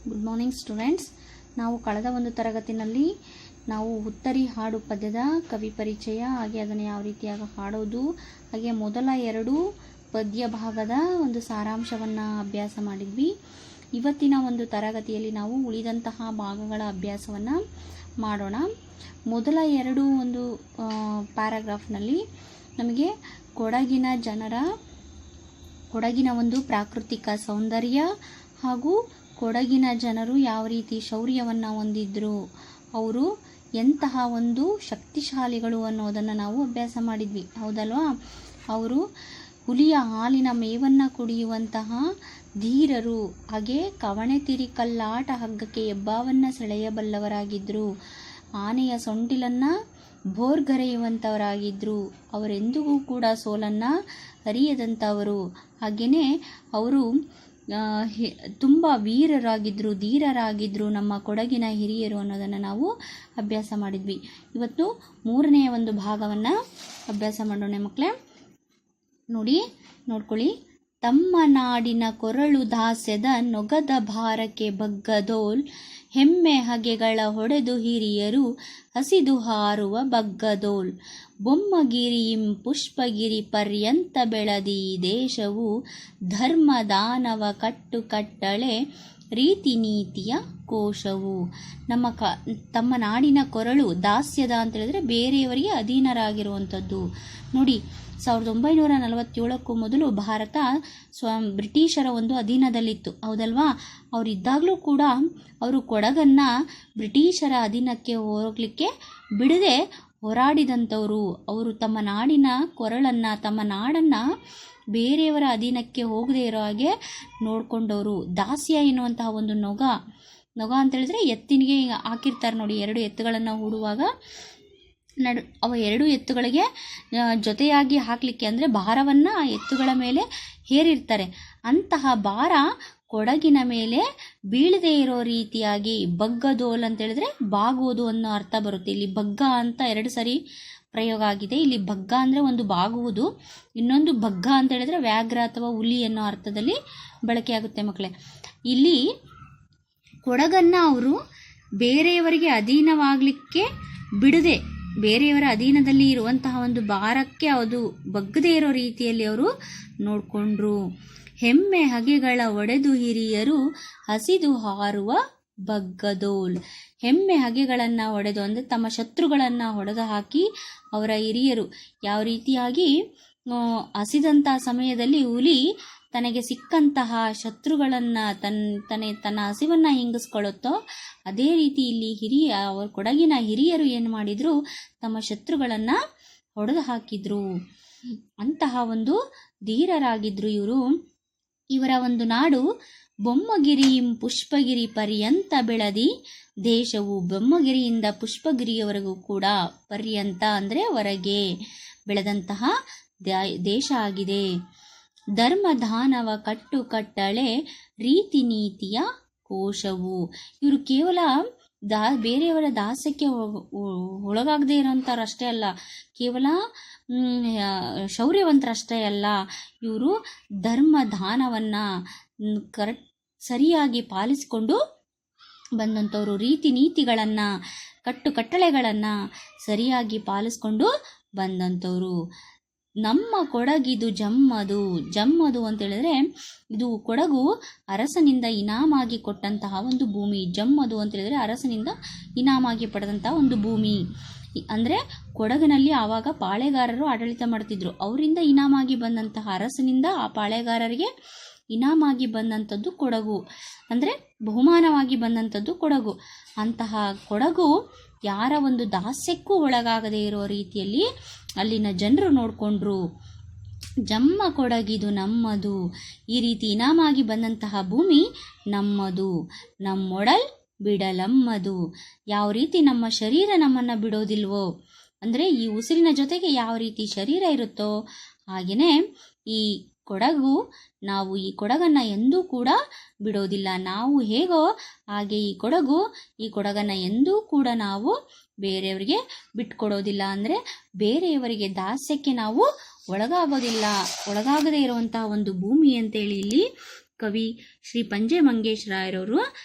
Good morning students. ನಾವು ಕಳೆದ ಒಂದು ತರಗತಿನಲ್ಲಿ ನಾವು ಉತ್ತರಿ ಹಾಡು ಪದ್ಯದ ಕವಿ ಪರಿಚಯ ಹಾಗೆ ಅದನ್ನು ಯಾವ ರೀತಿಯಾಗಿ ಹಾಡೋದು ಹಾಗೆ ಮೊದಲ 2 ಪದ್ಯ ಭಾಗದ ಒಂದು ಸಾರಾಂಶವನ್ನು ಅಭ್ಯಾಸ ಮಾಡಿದ್ವಿ. ಇವತ್ತಿನ ಒಂದು ತರಗತಿಯಲ್ಲಿ ನಾವು ಉಳಿದಂತಹ ಭಾಗಗಳ ಅಭ್ಯಾಸವನ್ನು ಮಾಡೋಣ. ಮೊದಲ 2 ಒಂದು ಪ್ಯಾರಾಗ್ರಾಫ್ನಲ್ಲಿ ನಮಗೆ ಕೊಡಗಿನ ಒಂದು ಪ್ರಾಕೃತಿಕ ಸೌಂದರ್ಯ ಹಾಗೂ ಕೊಡಗಿನ ಜನರು ಯಾವ ರೀತಿ ಶೌರ್ಯವನ್ನು ಹೊಂದಿದ್ರು, ಅವರು ಎಂತಹ ಒಂದು ಶಕ್ತಿಶಾಲಿಗಳು ಅನ್ನೋದನ್ನು ನಾವು ಅಭ್ಯಾಸ ಮಾಡಿದ್ವಿ, ಹೌದಲ್ವಾ? ಅವರು ಹುಲಿಯ ಹಾಲಿನ ಮೇವನ್ನು ಕುಡಿಯುವಂತಹ ಧೀರರು, ಹಾಗೆ ಕವಣೆ ತಿರಿ ಕಲ್ಲಾಟ ಹಗ್ಗಕ್ಕೆ ಹೆಬ್ಬಾವನ್ನು ಸೆಳೆಯಬಲ್ಲವರಾಗಿದ್ದರು, ಆನೆಯ ಸೊಂಡಿಲನ್ನು ಬೋರ್ಗರೆಯುವಂಥವರಾಗಿದ್ದರು, ಅವರೆಂದಿಗೂ ಕೂಡ ಸೋಲನ್ನು ಅರಿಯದಂಥವರು, ಹಾಗೆಯೇ ಅವರು ತುಂಬ ವೀರರಾಗಿದ್ದರು, ಧೀರರಾಗಿದ್ದರು ನಮ್ಮ ಕೊಡಗಿನ ಹಿರಿಯರು ಅನ್ನೋದನ್ನು ನಾವು ಅಭ್ಯಾಸ ಮಾಡಿದ್ವಿ. ಇವತ್ತು 3ನೆಯ ಒಂದು ಭಾಗವನ್ನು ಅಭ್ಯಾಸ ಮಾಡೋಣ ಮಕ್ಕಳೇ. ನೋಡ್ಕೊಳ್ಳಿ. ತಮ್ಮ ನಾಡಿನ ಕೊರಳು ದಾಸ್ಯದ ನೊಗದ ಭಾರಕ್ಕೆ ಬಗ್ಗದೋಲ್, ಹೆಮ್ಮೆ ಹಗೆಗಳ ಹೊಡೆದು ಹಿರಿಯರು ಹಸಿದು ಹಾರುವ ಬಗ್ಗದೋಲ್, ಬೊಮ್ಮಗಿರಿಯಿಂ ಪುಷ್ಪಗಿರಿ ಪರ್ಯಂತ ಬೆಳದಿ ದೇಶವು ಧರ್ಮ ದಾನವ ಕಟ್ಟಳೆ ರೀತಿ ನೀತಿಯ ಕೋಶವು. ತಮ್ಮ ನಾಡಿನ ಕೊರಳು ದಾಸ್ಯದ ಅಂತ ಹೇಳಿದ್ರೆ ಬೇರೆಯವರಿಗೆ ಅಧೀನರಾಗಿರುವಂಥದ್ದು. ನೋಡಿ, 1947ಕ್ಕೂ ಮೊದಲು ಭಾರತ ಬ್ರಿಟಿಷರ ಒಂದು ಅಧೀನದಲ್ಲಿತ್ತು, ಹೌದಲ್ವಾ? ಅವರಿದ್ದಾಗಲೂ ಕೂಡ ಅವರು ಕೊಡಗನ್ನು ಬ್ರಿಟಿಷರ ಅಧೀನಕ್ಕೆ ಹೋಗಲಿಕ್ಕೆ ಬಿಡದೆ ಹೋರಾಡಿದಂಥವರು. ಅವರು ತಮ್ಮ ನಾಡಿನ ಕೊರಳನ್ನು, ತಮ್ಮ ನಾಡನ್ನು ಬೇರೆಯವರ ಅಧೀನಕ್ಕೆ ಹೋಗದೇ ಇರೋ ಹಾಗೆ ನೋಡಿಕೊಂಡವರು. ದಾಸ್ಯ ಎನ್ನುವಂತಹ ಒಂದು ನೊಗ ಅಂತ ಹೇಳಿದ್ರೆ ಎತ್ತಿನಿಗೆ ಹಾಕಿರ್ತಾರೆ ನೋಡಿ, 2 ಎತ್ತುಗಳನ್ನು ಹೂಡುವಾಗ ಅವ 2 ಎತ್ತುಗಳಿಗೆ ಜೊತೆಯಾಗಿ ಹಾಕಲಿಕ್ಕೆ ಅಂದರೆ ಭಾರವನ್ನು ಆ ಎತ್ತುಗಳ ಮೇಲೆ ಹೇರಿರ್ತಾರೆ. ಅಂತಹ ಭಾರ ಕೊಡಗಿನ ಮೇಲೆ ಬೀಳದೇ ಇರೋ ರೀತಿಯಾಗಿ ಬಗ್ಗದೋಲ್ ಅಂತ ಹೇಳಿದ್ರೆ ಬಾಗುವುದು ಅನ್ನೋ ಅರ್ಥ ಬರುತ್ತೆ. ಇಲ್ಲಿ ಬಗ್ಗ ಅಂತ 2 ಸರಿ ಪ್ರಯೋಗ ಆಗಿದೆ. ಇಲ್ಲಿ ಬಗ್ಗ ಅಂದರೆ ಒಂದು ಬಾಗುವುದು, ಇನ್ನೊಂದು ಬಗ್ಗ ಅಂತ ಹೇಳಿದ್ರೆ ವ್ಯಾಘ್ರ ಅಥವಾ ಹುಲಿ ಅನ್ನೋ ಅರ್ಥದಲ್ಲಿ ಬಳಕೆಯಾಗುತ್ತೆ ಮಕ್ಕಳೇ. ಇಲ್ಲಿ ಕೊಡಗನ್ನು ಅವರು ಬೇರೆಯವರಿಗೆ ಅಧೀನವಾಗಲಿಕ್ಕೆ ಬಿಡದೆ, ಬೇರೆಯವರ ಅಧೀನದಲ್ಲಿ ಇರುವಂತಹ ಒಂದು ಭಾರಕ್ಕೆ ಅದು ಬಗ್ಗದೇ ಇರೋ ರೀತಿಯಲ್ಲಿ ಅವರು ನೋಡಿಕೊಂಡ್ರು. ಹೆಮ್ಮೆ ಹಗೆಗಳ ಒಡೆದು ಹಿರಿಯರು ಹಸಿದು ಹಾರುವ ಬಗ್ಗದೋಲ್. ಹೆಮ್ಮೆ ಹಗೆಗಳನ್ನು ಒಡೆದು ಅಂದರೆ ತಮ್ಮ ಶತ್ರುಗಳನ್ನು ಹೊಡೆದು ಹಾಕಿ ಅವರ ಹಿರಿಯರು ಯಾವ ರೀತಿಯಾಗಿ ಹಸಿದಂತಹ ಸಮಯದಲ್ಲಿ ಹುಲಿ ತನಗೆ ಸಿಕ್ಕಂತಹ ಶತ್ರುಗಳನ್ನು ತನ್ನ ಹಸಿವನ್ನು ಹಿಂಗಿಸ್ಕೊಳ್ಳುತ್ತೋ ಅದೇ ರೀತಿ ಇಲ್ಲಿ ಕೊಡಗಿನ ಹಿರಿಯರು ಏನು ಮಾಡಿದ್ರು, ತಮ್ಮ ಶತ್ರುಗಳನ್ನು ಹೊಡೆದು ಹಾಕಿದ್ರು. ಅಂತಹ ಒಂದು ಧೀರರಾಗಿದ್ರು ಇವರು. ಇವರ ಒಂದು ನಾಡು ಬೊಮ್ಮಗಿರಿಯಿಂ ಪುಷ್ಪಗಿರಿ ಪರ್ಯಂತ ಬೆಳದಿ ದೇಶವು, ಬೊಮ್ಮಗಿರಿಯಿಂದ ಪುಷ್ಪಗಿರಿಯವರೆಗೂ ಕೂಡ ಪರ್ಯಂತ ಅಂದರೆ ಹೊರಗೆ ಬೆಳೆದಂತಹ ದೇಶ ಆಗಿದೆ. ಧರ್ಮ ದಾನವ ಕಟ್ಟಳೆ ರೀತಿ ನೀತಿಯ ಕೋಶವು. ಇವರು ಕೇವಲ ಬೇರೆಯವರ ದಾಸ್ಯಕ್ಕೆ ಒಳಗಾಗದೇ ಇರೋಂಥವ್ರಷ್ಟೇ ಅಲ್ಲ, ಕೇವಲ ಶೌರ್ಯವಂತರಷ್ಟೇ ಅಲ್ಲ, ಇವರು ಧರ್ಮ ದಾನವನ್ನು ಸರಿಯಾಗಿ ಪಾಲಿಸಿಕೊಂಡು ಬಂದಂಥವ್ರು. ರೀತಿ ನೀತಿಗಳನ್ನು, ಕಟ್ಟಳೆಗಳನ್ನು ಸರಿಯಾಗಿ ಪಾಲಿಸ್ಕೊಂಡು ಬಂದಂಥವ್ರು. ನಮ್ಮ ಕೊಡಗಿದು ಜಮ್ಮದು ಅಂತ ಹೇಳಿದ್ರೆ ಇದು ಕೊಡಗು ಅರಸನಿಂದ ಇನಾಮಾಗಿ ಕೊಟ್ಟಂತಹ ಒಂದು ಭೂಮಿ. ಜಮ್ಮದು ಅಂತ ಹೇಳಿದ್ರೆ ಅರಸನಿಂದ ಇನಾಮಾಗಿ ಪಡೆದಂತಹ ಒಂದು ಭೂಮಿ. ಅಂದರೆ ಕೊಡಗಿನಲ್ಲಿ ಆವಾಗ ಪಾಳೆಗಾರರು ಆಡಳಿತ ಮಾಡ್ತಿದ್ರು. ಅವರಿಂದ ಇನಾಮಾಗಿ ಬಂದಂತಹ ಅರಸನಿಂದ ಆ ಪಾಳೆಗಾರರಿಗೆ ಇನಾಮಾಗಿ ಬಂದಂಥದ್ದು ಕೊಡಗು, ಅಂದರೆ ಬಹುಮಾನವಾಗಿ ಬಂದಂಥದ್ದು ಕೊಡಗು. ಅಂತಹ ಕೊಡಗು ಯಾರ ಒಂದು ದಾಸ್ಯಕ್ಕೂ ಒಳಗಾಗದೇ ಇರೋ ರೀತಿಯಲ್ಲಿ ಅಲ್ಲಿನ ಜನರು ನೋಡಿಕೊಂಡ್ರು. ಜಮ್ಮ ಕೊಡಗಿದು ನಮ್ಮದು, ಈ ರೀತಿ ಇನಾಮಾಗಿ ಬಂದಂತಹ ಭೂಮಿ ನಮ್ಮದು, ನಮ್ಮೊಡಲ್ ಬಿಡಲಮ್ಮದು. ಯಾವ ರೀತಿ ನಮ್ಮ ಶರೀರ ನಮ್ಮನ್ನು ಬಿಡೋದಿಲ್ವೋ, ಅಂದರೆ ಈ ಉಸಿರಿನ ಜೊತೆಗೆ ಯಾವ ರೀತಿ ಶರೀರ ಇರುತ್ತೋ ಹಾಗೆಯೇ ಈ ಕೊಡಗು, ನಾವು ಈ ಕೊಡಗನ್ನು ಎಂದೂ ಕೂಡ ಬಿಡೋದಿಲ್ಲ. ನಾವು ಹೇಗೋ ಹಾಗೆ ಈ ಕೊಡಗನ್ನು ಎಂದೂ ಕೂಡ ನಾವು ಬೇರೆಯವರಿಗೆ ಬಿಟ್ಕೊಡೋದಿಲ್ಲ. ಅಂದರೆ ಬೇರೆಯವರಿಗೆ ದಾಸ್ಯಕ್ಕೆ ನಾವು ಒಳಗಾಗದೇ ಇರುವಂತಹ ಒಂದು ಭೂಮಿ ಅಂತೇಳಿ ಇಲ್ಲಿ ಕವಿ ಶ್ರೀ ಪಂಜೆ ಮಂಗೇಶ್ ರಾಯರವರು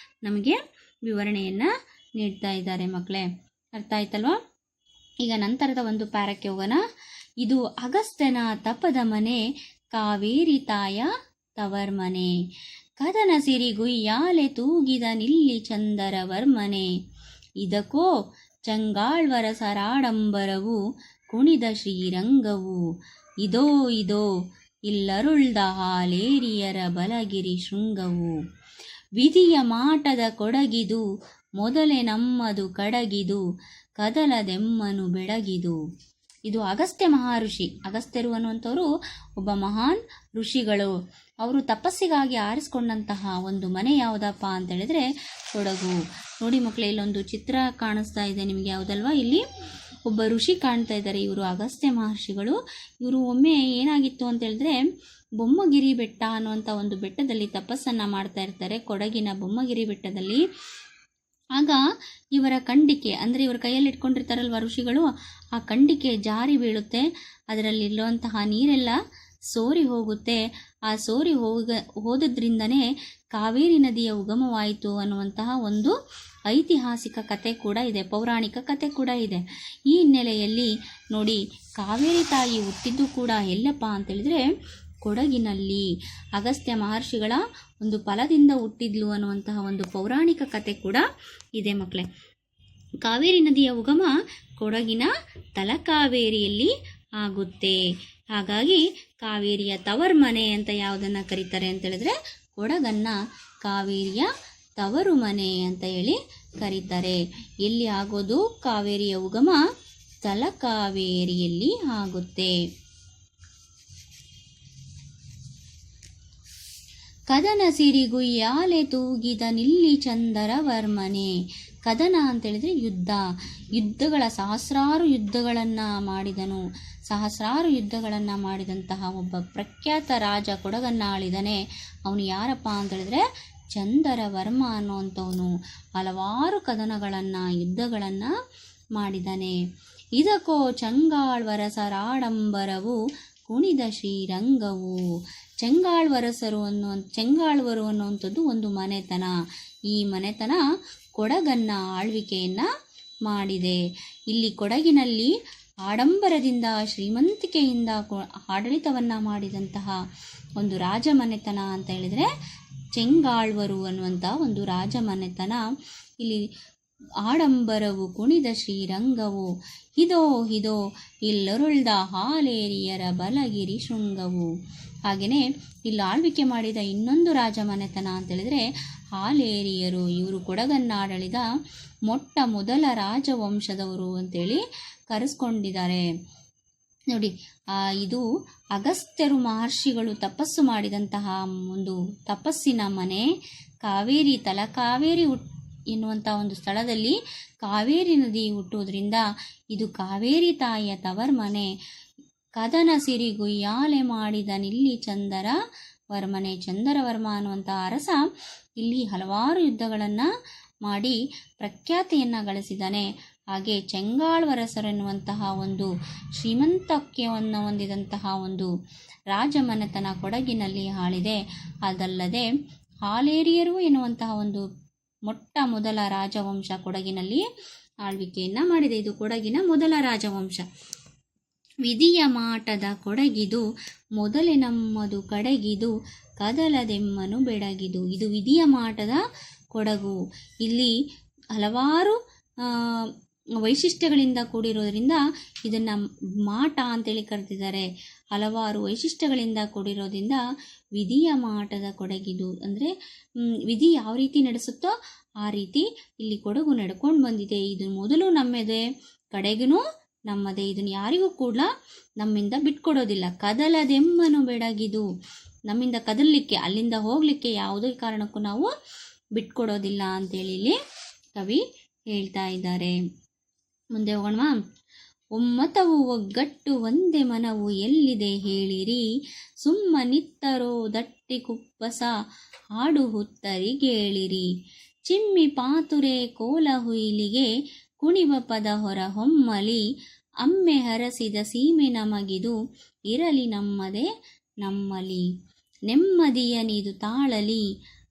ನಮಗೆ ವಿವರಣೆಯನ್ನು ನೀಡ್ತಾ ಇದ್ದಾರೆ ಮಕ್ಕಳೇ. ಅರ್ಥ ಆಯ್ತಲ್ವಾ? ಈಗ ನಂತರದ ಒಂದು ಪ್ಯಾರಕ್ಕೆ ಹೋಗೋಣ. ಇದು ಅಗಸ್ತ್ಯನ ತಪದ ಮನೆ, ಕಾವೇರಿ ತಾಯ ತವರ್ಮನೆ. ಕದನ ಸಿರಿ ಗುಯ್ಯಾಲೆ ತೂಗಿದ ನಿಲ್ಲಿ ಚಂದರ ವರ್ಮನೆ. ಇದಕ್ಕೋ ಚಂಗಾಳ್ವರ ಸರಾಡಂಬರವು, ಕುಣಿದ ಶ್ರೀರಂಗವು. ಇದೋ ಇದೋ ಇಲ್ಲರುಳ್ದ ಹಾಲೇರಿಯರ ಬಲಗಿರಿ ಶೃಂಗವು. ವಿಧಿಯ ಮಾಟದ ಕೊಡಗಿದು, ಮೊದಲೇ ನಮ್ಮದು ಕಡಗಿದು, ಕದಲದೆಮ್ಮನು ಬೆಡಗಿದು. ಇದು ಅಗಸ್ತ್ಯ ಮಹರ್ಷಿ. ಅಗಸ್ತ್ಯರು ಅನ್ನುವಂಥವರು ಒಬ್ಬ ಮಹಾನ್ ಋಷಿಗಳು. ಅವರು ತಪಸ್ಸಿಗಾಗಿ ಆರಿಸ್ಕೊಂಡಂತಹ ಒಂದು ಮನೆ ಯಾವುದಪ್ಪ ಅಂತ ಹೇಳಿದ್ರೆ ಕೊಡಗು. ನೋಡಿ ಮಕ್ಕಳೇ, ಇಲ್ಲೊಂದು ಚಿತ್ರ ಕಾಣಿಸ್ತಾ ಇದೆ ನಿಮಗೆ, ಯಾವುದಲ್ವಾ? ಇಲ್ಲಿ ಒಬ್ಬ ಋಷಿ ಕಾಣ್ತಾ ಇದ್ದಾರೆ. ಇವರು ಅಗಸ್ತ್ಯ ಮಹರ್ಷಿಗಳು. ಇವರು ಒಮ್ಮೆ ಏನಾಗಿತ್ತು ಅಂತ ಹೇಳಿದ್ರೆ, ಬೊಮ್ಮಗಿರಿ ಬೆಟ್ಟ ಅನ್ನುವಂಥ ಒಂದು ಬೆಟ್ಟದಲ್ಲಿ ತಪಸ್ಸನ್ನು ಮಾಡ್ತಾ ಇರ್ತಾರೆ, ಕೊಡಗಿನ ಬೊಮ್ಮಗಿರಿ ಬೆಟ್ಟದಲ್ಲಿ. ಆಗ ಇವರ ಕಂಡಿಕೆ, ಅಂದರೆ ಇವ್ರ ಕೈಯಲ್ಲಿ ಇಟ್ಕೊಂಡಿರ್ತಾರಲ್ವ ಋಷಿಗಳು, ಆ ಕಂಡಿಕೆ ಜಾರಿ ಬೀಳುತ್ತೆ. ಅದರಲ್ಲಿರುವಂತಹ ನೀರೆಲ್ಲ ಸೋರಿ ಹೋಗುತ್ತೆ. ಆ ಸೋರಿ ಹೋದದ್ರಿಂದನೇ ಕಾವೇರಿ ನದಿಯ ಉಗಮವಾಯಿತು ಅನ್ನುವಂತಹ ಒಂದು ಐತಿಹಾಸಿಕ ಕತೆ ಕೂಡ ಇದೆ, ಪೌರಾಣಿಕ ಕತೆ ಕೂಡ ಇದೆ. ಈ ಹಿನ್ನೆಲೆಯಲ್ಲಿ ನೋಡಿ, ಕಾವೇರಿ ತಾಯಿ ಹುಟ್ಟಿದ್ದು ಕೂಡ ಎಲ್ಲಪ್ಪ ಅಂತೇಳಿದ್ರೆ ಕೊಡಗಿನಲ್ಲಿ. ಅಗಸ್ತ್ಯ ಮಹರ್ಷಿಗಳ ಒಂದು ಫಲದಿಂದ ಹುಟ್ಟಿದ್ಲು ಅನ್ನುವಂತಹ ಒಂದು ಪೌರಾಣಿಕ ಕತೆ ಕೂಡ ಇದೆ ಮಕ್ಕಳೇ. ಕಾವೇರಿ ನದಿಯ ಉಗಮ ಕೊಡಗಿನ ತಲಕಾವೇರಿಯಲ್ಲಿ ಆಗುತ್ತೆ. ಹಾಗಾಗಿ ಕಾವೇರಿಯ ತವರ್ಮನೆ ಅಂತ ಯಾವುದನ್ನು ಕರೀತಾರೆ ಅಂತ ಹೇಳಿದ್ರೆ ಕೊಡಗನ್ನ ಕಾವೇರಿಯ ತವರು ಮನೆ ಅಂತ ಹೇಳಿ ಕರೀತಾರೆ. ಎಲ್ಲಿ ಆಗೋದು? ಕಾವೇರಿಯ ಉಗಮ ತಲಕಾವೇರಿಯಲ್ಲಿ ಆಗುತ್ತೆ. ಕದನ ಸಿರಿಗುಯ್ಯಾಲೆ ತೂಗಿದ ನಿಲ್ಲಿ ಚಂದರ ವರ್ಮನೆ. ಕದನ ಅಂತೇಳಿದರೆ ಯುದ್ಧಗಳ ಸಹಸ್ರಾರು ಯುದ್ಧಗಳನ್ನು ಮಾಡಿದನು. ಸಹಸ್ರಾರು ಯುದ್ಧಗಳನ್ನು ಮಾಡಿದಂತಹ ಒಬ್ಬ ಪ್ರಖ್ಯಾತ ರಾಜ ಕೊಡಗನ್ನ ಆಳಿದಾನೆ. ಅವನು ಯಾರಪ್ಪ ಅಂತೇಳಿದ್ರೆ ಚಂದರ ವರ್ಮ ಅನ್ನುವಂಥವನು. ಹಲವಾರು ಕದನಗಳನ್ನು, ಯುದ್ಧಗಳನ್ನು ಮಾಡಿದ್ದಾನೆ. ಇದಕ್ಕೋ ಚಂಗಾಳ್ವರ ಸರಾಡಂಬರವು, ಕುಣಿದ ಶ್ರೀರಂಗವು. ಚೆಂಗಾಳ್ವರಸರು ಚೆಂಗಾಳ್ವರು ಅನ್ನುವಂಥದ್ದು ಒಂದು ಮನೆತನ. ಈ ಮನೆತನ ಕೊಡಗನ್ನ ಆಳ್ವಿಕೆಯನ್ನು ಮಾಡಿದೆ. ಇಲ್ಲಿ ಕೊಡಗಿನಲ್ಲಿ ಆಡಂಬರದಿಂದ, ಶ್ರೀಮಂತಿಕೆಯಿಂದ ಆಡಳಿತವನ್ನು ಮಾಡಿದಂತಹ ಒಂದು ರಾಜಮನೆತನ ಅಂತ ಹೇಳಿದರೆ ಚೆಂಗಾಳ್ವರು ಅನ್ನುವಂಥ ಒಂದು ರಾಜಮನೆತನ. ಇಲ್ಲಿ ಆಡಂಬರವು, ಕುಣಿದ ಶ್ರೀರಂಗವು. ಇದೋ ಇದೋ ಇಲ್ಲರುಳ್ದ ಹಾಲೇರಿಯರ ಬಲಗಿರಿ ಶೃಂಗವು. ಹಾಗೆಯೇ ಇಲ್ಲಿ ಆಳ್ವಿಕೆ ಮಾಡಿದ ಇನ್ನೊಂದು ರಾಜಮನೆತನ ಅಂತೇಳಿದರೆ ಹಾಲೇರಿಯರು. ಇವರು ಕೊಡಗನ್ನಾಡಳಿದ ಮೊಟ್ಟ ಮೊದಲ ರಾಜವಂಶದವರು ಅಂತೇಳಿ ಕರೆಸ್ಕೊಂಡಿದ್ದಾರೆ. ನೋಡಿ, ಇದು ಅಗಸ್ತ್ಯರು ಮಹರ್ಷಿಗಳು ತಪಸ್ಸು ಮಾಡಿದಂತಹ ಒಂದು ತಪಸ್ಸಿನ ಮನೆ. ಕಾವೇರಿ, ತಲಕಾವೇರಿ ಎನ್ನುವಂಥ ಒಂದು ಸ್ಥಳದಲ್ಲಿ ಕಾವೇರಿ ನದಿ ಹುಟ್ಟುವುದರಿಂದ ಇದು ಕಾವೇರಿ ತಾಯಿಯ ತವರ್ಮನೆ. ಕದನ ಸಿರಿ ಗುಯ್ಯಾಲೆ ಮಾಡಿದ ನಿಲ್ಲಿ ಚಂದರ ವರ್ಮನೆ. ಚಂದರವರ್ಮ ಅನ್ನುವಂಥ ಅರಸ ಇಲ್ಲಿ ಹಲವಾರು ಯುದ್ಧಗಳನ್ನು ಮಾಡಿ ಪ್ರಖ್ಯಾತಿಯನ್ನು ಗಳಿಸಿದ್ದಾನೆ. ಹಾಗೆ ಚೆಂಗಾಳ್ವರಸರೆನ್ನುವಂತಹ ಒಂದು ಶ್ರೀಮಂತಕ್ಯವನ್ನು ಹೊಂದಿದಂತಹ ಒಂದು ರಾಜಮನೆತನ ಕೊಡಗಿನಲ್ಲಿ ಆಳಿದೆ. ಅದಲ್ಲದೆ ಹಾಲೇರಿಯರು ಎನ್ನುವಂತಹ ಒಂದು ಮೊಟ್ಟ ಮೊದಲ ರಾಜವಂಶ ಕೊಡಗಿನಲ್ಲಿ ಆಳ್ವಿಕೆಯನ್ನು ಮಾಡಿದೆ. ಇದು ಕೊಡಗಿನ ಮೊದಲ ರಾಜವಂಶ. ವಿಧಿಯ ಮಾಟದ ಕೊಡಗಿದು, ಮೊದಲೇ ನಮ್ಮದು ಕಡಗಿದು, ಕದಲದೆಮ್ಮನು ಬೆಡಗಿದು. ಇದು ವಿಧಿಯ ಮಾಟದ ಕೊಡಗು. ಇಲ್ಲಿ ಹಲವಾರು ವೈಶಿಷ್ಟ್ಯಗಳಿಂದ ಕೂಡಿರೋದ್ರಿಂದ ಇದನ್ನು ಮಾಟ ಅಂತೇಳಿ ಕರೆದಿದ್ದಾರೆ. ಹಲವಾರು ವೈಶಿಷ್ಟ್ಯಗಳಿಂದ ಕೂಡಿರೋದ್ರಿಂದ ವಿಧಿಯ ಮಾಟದ ಕೊಡಗಿದು. ಅಂದರೆ ವಿಧಿ ಯಾವ ರೀತಿ ನಡೆಸುತ್ತೋ ಆ ರೀತಿ ಇಲ್ಲಿ ಕೊಡಗು ನಡ್ಕೊಂಡು ಬಂದಿದೆ. ಇದು ಮೊದಲು ನಮ್ಮದೇ, ಕಡೆಗೂ ನಮ್ಮದೇ. ಇದನ್ನು ಯಾರಿಗೂ ಕೂಡ ನಮ್ಮಿಂದ ಬಿಟ್ಕೊಡೋದಿಲ್ಲ. ಕದಲದೆಮ್ಮನು ಬೆಡಗಿದು. ನಮ್ಮಿಂದ ಕದಲಿಕ್ಕೆ, ಅಲ್ಲಿಂದ ಹೋಗಲಿಕ್ಕೆ ಯಾವುದೇ ಕಾರಣಕ್ಕೂ ನಾವು ಬಿಟ್ಕೊಡೋದಿಲ್ಲ ಅಂತೇಳಿ ಇಲ್ಲಿ ಕವಿ ಹೇಳ್ತಾ ಇದ್ದಾರೆ. ಮುಂದೆ ಹೋಗೋಣವಾ? ಒಮ್ಮತವು ಒಗ್ಗಟ್ಟು ಒಂದೇ ಮನವು ಎಲ್ಲಿದೆ ಹೇಳಿರಿ, ಸುಮ್ಮನಿತ್ತರೋ ದಟ್ಟಿ ಕುಪ್ಪಸ ಹಾಡು ಹುತ್ತರಿಗೇಳಿರಿ. ಚಿಮ್ಮಿ ಪಾತುರೆ ಕೋಲ ಹುಯಿಲಿಗೆ ಕುಣಿವ ಪದ ಹೊರ ಹೊಮ್ಮಲಿ, ಅಮ್ಮೆ ಹರಸಿದ ಸೀಮೆ ನಮಗಿದು ಇರಲಿ ನಮ್ಮದೇ ನಮ್ಮಲಿ. ನೆಮ್ಮದಿಯನಿದು ತಾಳಲಿ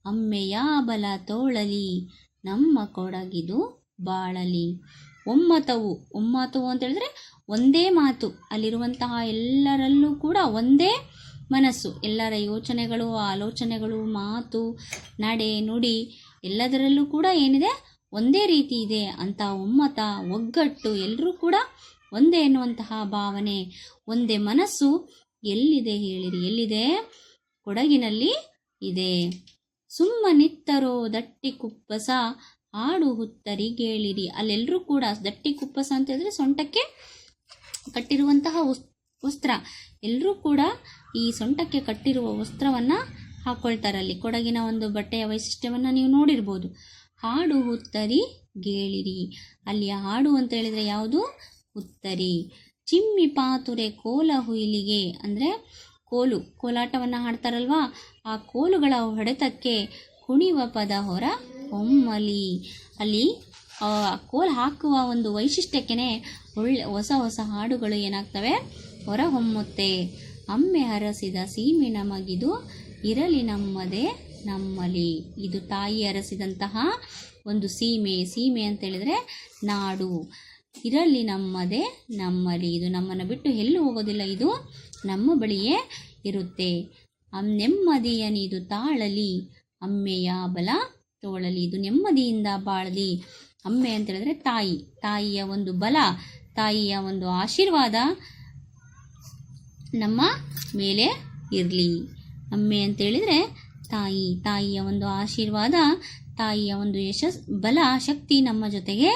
ಅಮ್ಮೆಯ ಬಲ ತೋಳಲಿ ನಮ್ಮ ಕೊಡಗಿದು ಬಾಳಲಿ. ಒಮ್ಮತವು ಅಂತ ಹೇಳಿದ್ರೆ ಒಂದೇ ಮಾತು, ಅಲ್ಲಿರುವಂತಹ ಎಲ್ಲರಲ್ಲೂ ಕೂಡ ಒಂದೇ ಮನಸ್ಸು, ಎಲ್ಲರ ಯೋಚನೆಗಳು, ಆಲೋಚನೆಗಳು, ಮಾತು, ನಡೆ, ನುಡಿ ಎಲ್ಲದರಲ್ಲೂ ಕೂಡ ಏನಿದೆ, ಒಂದೇ ರೀತಿ ಇದೆ ಅಂತ ಒಮ್ಮತ, ಒಗ್ಗಟ್ಟು, ಎಲ್ಲರೂ ಕೂಡ ಒಂದೇ ಎನ್ನುವಂತಹ ಭಾವನೆ, ಒಂದೇ ಮನಸ್ಸು ಎಲ್ಲಿದೆ ಹೇಳಿರಿ? ಎಲ್ಲಿದೆ? ಕೊಡಗಿನಲ್ಲಿ ಇದೆ. ಸುಮ್ಮನಿತ್ತರೋ ದಟ್ಟಿ ಕುಪ್ಪಸ ಹಾಡು ಹುತ್ತರಿಗೇಳಿರಿ. ಅಲ್ಲೆಲ್ಲರೂ ಕೂಡ ದಟ್ಟಿ ಕುಪ್ಪಸ ಅಂತ ಹೇಳಿದ್ರೆ ಸೊಂಟಕ್ಕೆ ಕಟ್ಟಿರುವಂತಹ ವಸ್ತ್ರ, ಎಲ್ಲರೂ ಕೂಡ ಈ ಸೊಂಟಕ್ಕೆ ಕಟ್ಟಿರುವ ವಸ್ತ್ರವನ್ನು ಹಾಕ್ಕೊಳ್ತಾರಲ್ಲಿ. ಕೊಡಗಿನ ಒಂದು ಬಟ್ಟೆಯ ವೈಶಿಷ್ಟ್ಯವನ್ನು ನೀವು ನೋಡಿರ್ಬೋದು. ಹಾಡು ಹುತ್ತರಿ ಗೇಳಿರಿ, ಅಲ್ಲಿಯ ಹಾಡು ಅಂತ ಹೇಳಿದರೆ ಯಾವುದು? ಹುತ್ತರಿ. ಚಿಮ್ಮಿ ಪಾತುರೆ ಕೋಲ ಹುಯಿಲಿಗೆ, ಅಂದರೆ ಕೋಲಾಟವನ್ನು ಹಾಡ್ತಾರಲ್ವಾ, ಆ ಕೋಲುಗಳ ಹೊಡೆತಕ್ಕೆ ಕುಣಿವ ಪದ ಹೊರ ಹೊಮ್ಮಲಿ. ಅಲ್ಲಿ ಕೋಲ್ ಹಾಕುವ ಒಂದು ವೈಶಿಷ್ಟ್ಯಕ್ಕೆ ಹೊಸ ಹೊಸ ಹಾಡುಗಳು ಏನಾಗ್ತವೆ? ಹೊರ ಹೊಮ್ಮುತ್ತೆ. ಅಮ್ಮೆ ಹರಸಿದ ಸೀಮೆ ನಮಗಿದು ಇರಲಿ ನಮ್ಮದೇ ನಮ್ಮಲಿ. ಇದು ತಾಯಿ ಹರಸಿದಂತಹ ಒಂದು ಸೀಮೆ ಅಂತ ಹೇಳಿದ್ರೆ ನಾಡು. ಇರಲಿ ನಮ್ಮದೇ ನಮ್ಮಲಿ, ಇದು ನಮ್ಮನ್ನು ಬಿಟ್ಟು ಎಲ್ಲೂ ಹೋಗೋದಿಲ್ಲ, ಇದು ನಮ್ಮ ಬಳಿಯೇ ಇರುತ್ತೆ. ನೆಮ್ಮದಿಯನಿದು ತಾಳಲಿ ಅಮ್ಮೆಯ ಬಲ ತೋಳಲಿ, ಇದು ನೆಮ್ಮದಿಯಿಂದ ಬಾಳಲಿ. ಅಮ್ಮೆ ಅಂತ ಹೇಳಿದ್ರೆ ತಾಯಿಯ ಒಂದು ಬಲ, ತಾಯಿಯ ಒಂದು ಆಶೀರ್ವಾದ ನಮ್ಮ ಮೇಲೆ ಇರಲಿ. ಅಮ್ಮೆ ಅಂತ ಹೇಳಿದ್ರೆ ತಾಯಿಯ ಒಂದು ಆಶೀರ್ವಾದ, ತಾಯಿಯ ಒಂದು ಬಲ, ಶಕ್ತಿ ನಮ್ಮ ಜೊತೆಗೆ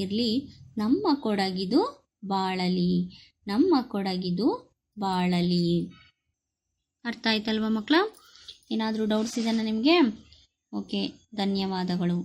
ಇರಲಿ. ನಮ್ಮ ಕೊಡಗಿದು ಬಾಳಲಿ, ನಮ್ಮ ಕೊಡಗಿದು ಬಾಳಲಿ. ಅರ್ಥ ಆಯ್ತಲ್ವ ಮಕ್ಕಳ? ಏನಾದರೂ ಡೌಟ್ಸ್ ಇದೆಯಾ ನಿಮಗೆ? ಓಕೆ, ಧನ್ಯವಾದಗಳು.